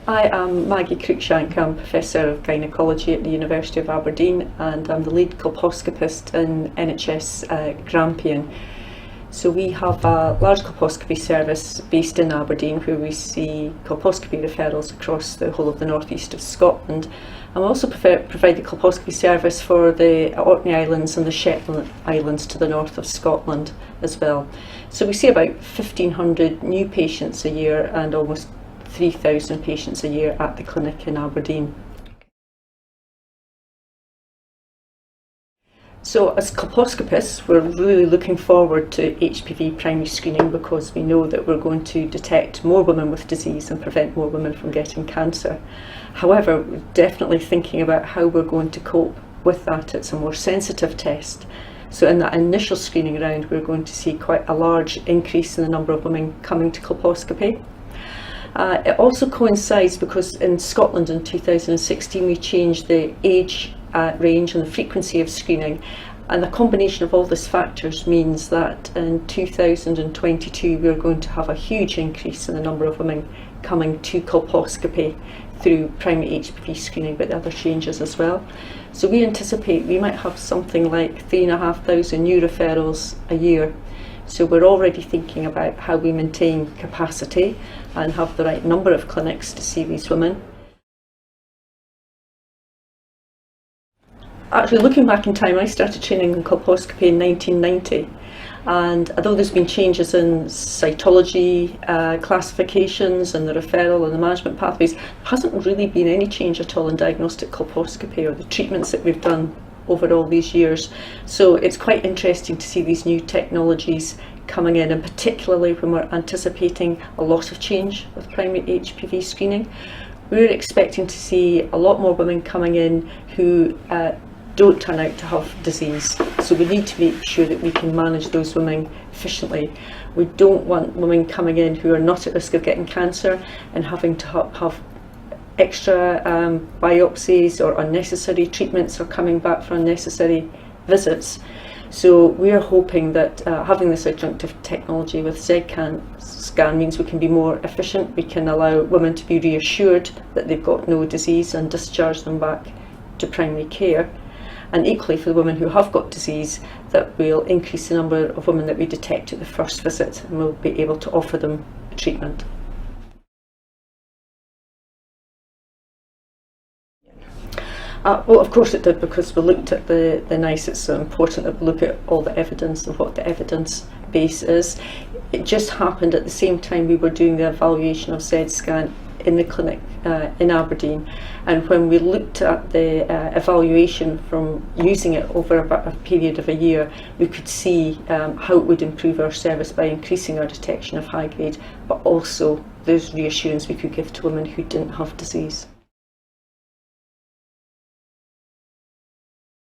I am Maggie Cruickshank. I'm Professor of Gynaecology at the University of Aberdeen, and I'm the lead colposcopist in NHS Grampian. So we have a large colposcopy service based in Aberdeen where we see colposcopy referrals across the whole of the northeast of Scotland. I also provide the colposcopy service for the Orkney Islands and the Shetland Islands to the north of Scotland as well. So we see about 1,500 new patients a year and almost 3,000 patients a year at the clinic in Aberdeen. So as colposcopists, we're really looking forward to HPV primary screening because we know that we're going to detect more women with disease and prevent more women from getting cancer. However, we're definitely thinking about how we're going to cope with that. It's a more sensitive test. So in that initial screening round, we're going to see quite a large increase in the number of women coming to colposcopy. It also coincides because in Scotland in 2016 we changed the age range and the frequency of screening, and the combination of all these factors means that in 2022 we're going to have a huge increase in the number of women coming to colposcopy through primary HPV screening, but the other changes as well. So we anticipate we might have something like 3,500 new referrals a year. So we're already thinking about how we maintain capacity and have the right number of clinics to see these women. Actually, looking back in time, I started training in colposcopy in 1990, and although there's been changes in cytology, classifications and the referral and the management pathways, there hasn't really been any change at all in diagnostic colposcopy or the treatments that we've done over all these years. So it's quite interesting to see these new technologies coming in, and particularly when we're anticipating a lot of change with primary HPV screening. We're expecting to see a lot more women coming in who don't turn out to have disease. So we need to make sure that we can manage those women efficiently. We don't want women coming in who are not at risk of getting cancer and having to have extra biopsies or unnecessary treatments or coming back for unnecessary visits. So we're hoping that having this adjunctive technology with ZedScan means we can be more efficient. We can allow women to be reassured that they've got no disease and discharge them back to primary care. And equally for the women who have got disease, that we'll increase the number of women that we detect at the first visit, and we'll be able to offer them treatment. Well, of course it did, because we looked at the NICE. It's so important that we look at all the evidence and what the evidence base is. It just happened at the same time we were doing the evaluation of ZedScan in the clinic in Aberdeen, and when we looked at the evaluation from using it over a period of a year, we could see how it would improve our service by increasing our detection of high grade, but also there's reassurance we could give to women who didn't have disease.